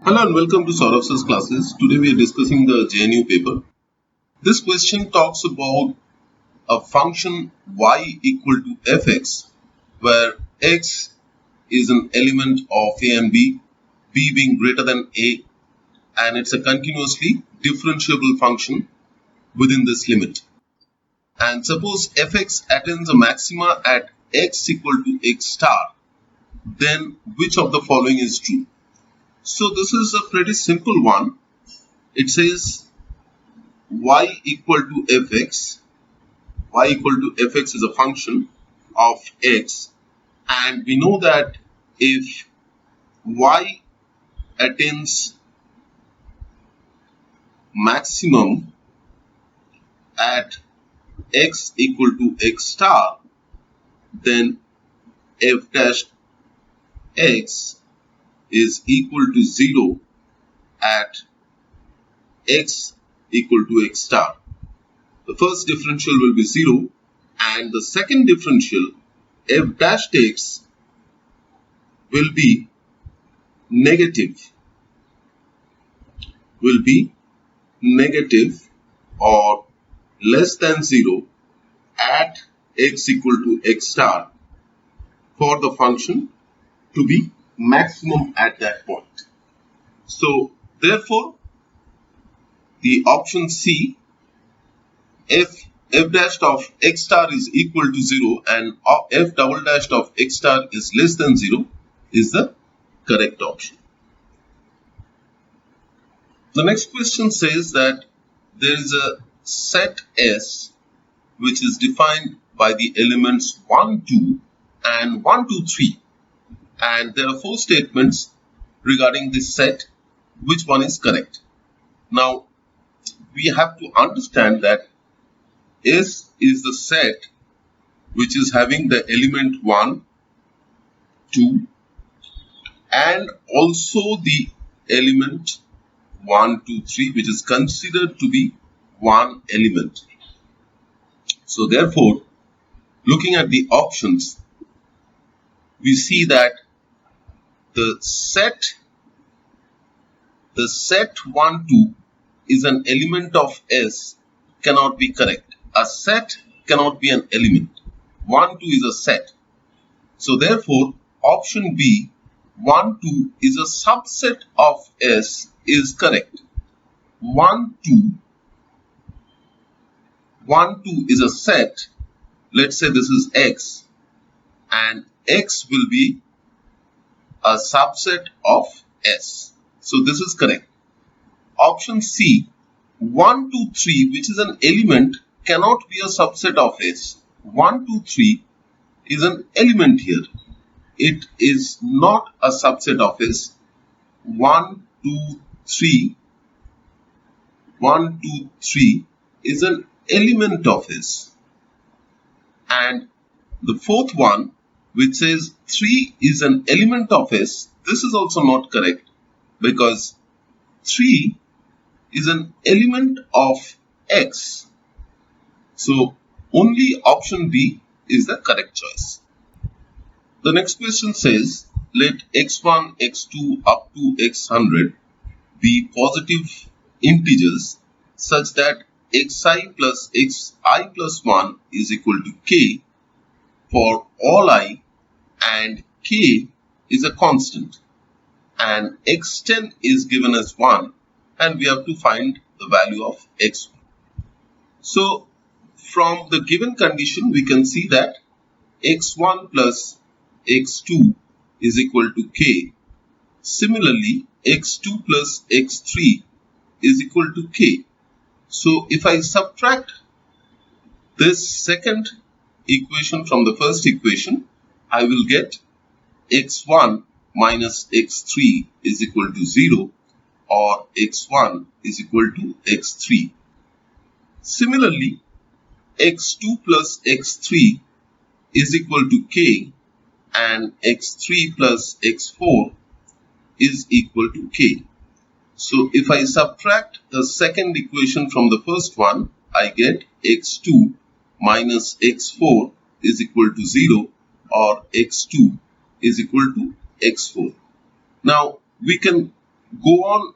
Hello and welcome to Saurav's classes. Today we are discussing the JNU paper. This question talks about a function y equal to fx where x is an element of a and b being greater than a, and it's a continuously differentiable function within this limit. And suppose fx attains a maxima at x equal to x star, then which of the following is true? So this is a pretty simple one. It says y equal to fx. Y equal to fx is a function of x, and we know that if y attains maximum at x equal to x star, then f dash x is equal to 0 at x equal to x star. The first differential will be 0, and the second differential f dash x will be negative or less than 0 at x equal to x star for the function to be maximum at that point. So therefore the option C, f dash of x star is equal to 0 and f double dash of x star is less than 0 is the correct option. The next question says that there is a set S which is defined by the elements 1, 2 and 1, 2, 3. And there are 4 statements regarding this set. Which one is correct? Now, we have to understand that S is the set which is having the element 1, 2 and also the element 1, 2, 3 which is considered to be one element. So therefore, looking at the options, we see that the set 1, 2 is an element of S cannot be correct. A set cannot be an element. 1, 2 is a set. So therefore, option B, 1, 2 is a subset of S is correct. 1, 2 is a set. Let's say this is X, and X will be a subset of S. So this is correct. Option C, 1, 2, 3, which is an element, cannot be a subset of S. 1, 2, 3 is an element here. It is not a subset of S. 1, 2, 3 is an element of S. And the fourth one, which says 3 is an element of S, this is also not correct because 3 is an element of X. So only option B is the correct choice. The next question says, let x1, x2 up to x100 be positive integers such that xi plus xi plus 1 is equal to k for all I, and k is a constant, and x10 is given as 1, and we have to find the value of x1. So from the given condition we can see that x1 plus x2 is equal to k. Similarly, x2 plus x3 is equal to k. So if I subtract this second equation from the first equation, I will get x1 minus x3 is equal to 0, or x1 is equal to x3. Similarly, x2 plus x3 is equal to k, and x3 plus x4 is equal to k. So if I subtract the second equation from the first one, I get x2 minus x4 is equal to 0, or x2 is equal to x4. Now we can go on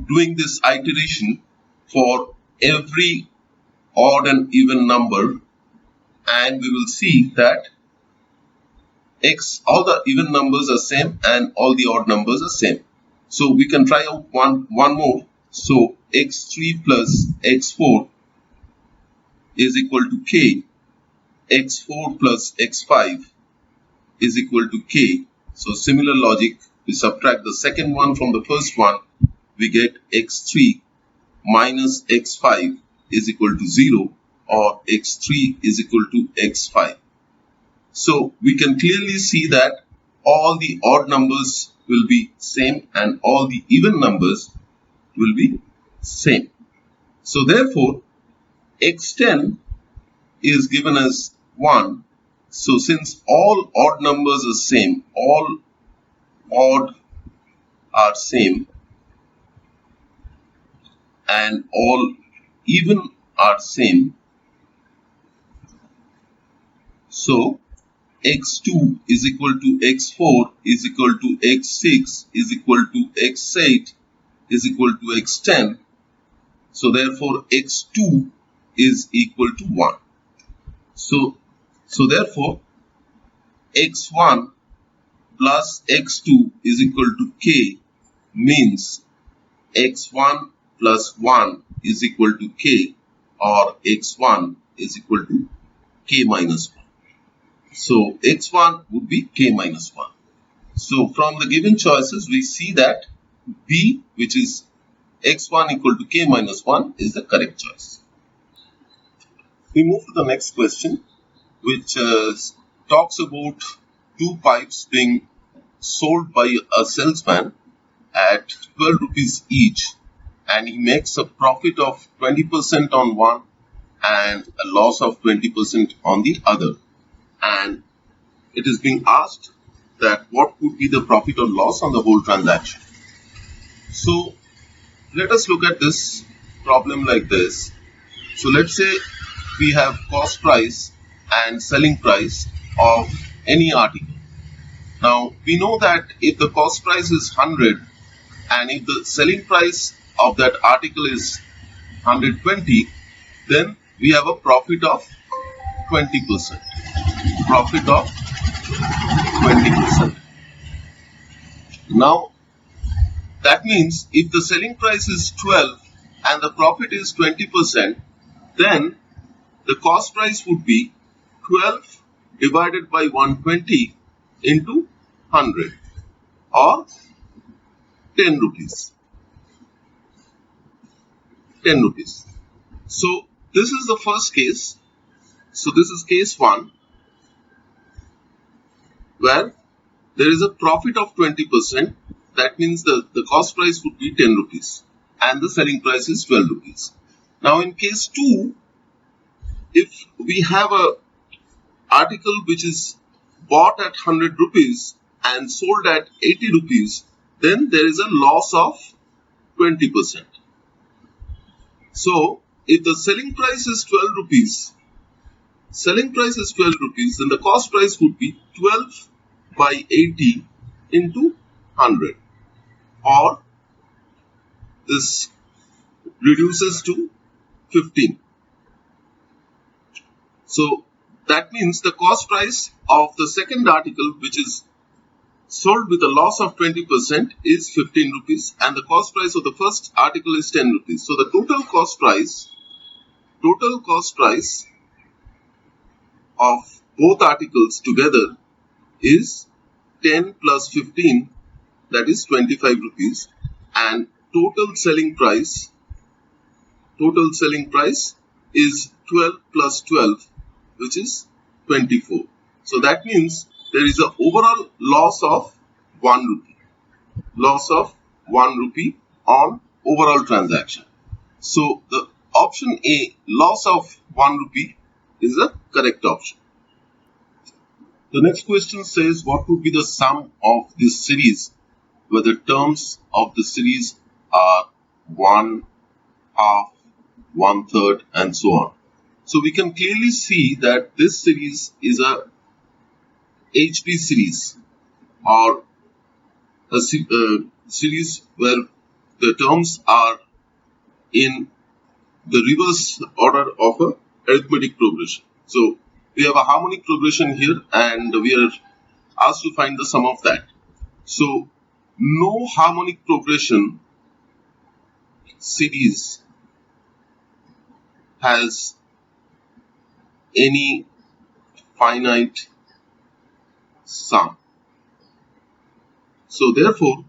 doing this iteration for every odd and even number, and we will see that all the even numbers are same and all the odd numbers are same. So we can try out one more. So x3 plus x4 is equal to k, x4 plus x5 is equal to k. So similar logic, we subtract the second one from the first one, we get x3 minus x5 is equal to 0, or x3 is equal to x5. So we can clearly see that all the odd numbers will be same and all the even numbers will be same. So therefore x10 is given as 1. So since all odd numbers are same, all odd are same and all even are same, so x2 is equal to x4 is equal to x6 is equal to x8 is equal to x10. So therefore x2 is equal to 1. So therefore x1 plus x2 is equal to k means x1 plus 1 is equal to k, or x1 is equal to k minus 1. So x1 would be k minus 1. So from the given choices we see that B, which is x1 equal to k minus 1, is the correct choice. We move to the next question, which talks about two pipes being sold by a salesman at 12 rupees each, and he makes a profit of 20% on one and a loss of 20% on the other. And it is being asked that what would be the profit or loss on the whole transaction. So let us look at this problem like this. So let's say we have cost price and selling price of any article. Now we know that if the cost price is 100 and if the selling price of that article is 120, then we have a profit of 20%. Profit of 20%. Now that means if the selling price is 12 and the profit is 20%, then the cost price would be 12 divided by 120 into 100, or 10 rupees. 10 rupees. So this is the first case. So this is case 1, where there is a profit of 20%. That means the cost price would be 10 rupees and the selling price is 12 rupees. Now in case 2, if we have a article which is bought at 100 rupees and sold at 80 rupees, then there is a loss of 20%. So if the selling price is 12 rupees, then the cost price would be 12 by 80 into 100, or this reduces to 15. So that means the cost price of the second article, which is sold with a loss of 20%, is 15 rupees and the cost price of the first article is 10 rupees. So the total cost price of both articles together is 10 plus 15, that is 25 rupees, and total selling price is 12 plus 12, which is 24. So that means there is an overall loss of 1 rupee. Loss of 1 rupee on overall transaction. So the option A, loss of 1 rupee, is the correct option. The next question says what would be the sum of this series where the terms of the series are 1, half, 1/3 and so on. So we can clearly see that this series is a HP series, or a series where the terms are in the reverse order of a arithmetic progression. So we have a harmonic progression here and we are asked to find the sum of that. So no harmonic progression series has any finite sum. So therefore,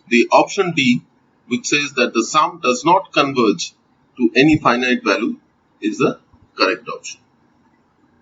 the option D, which says that the sum does not converge to any finite value, is the correct option.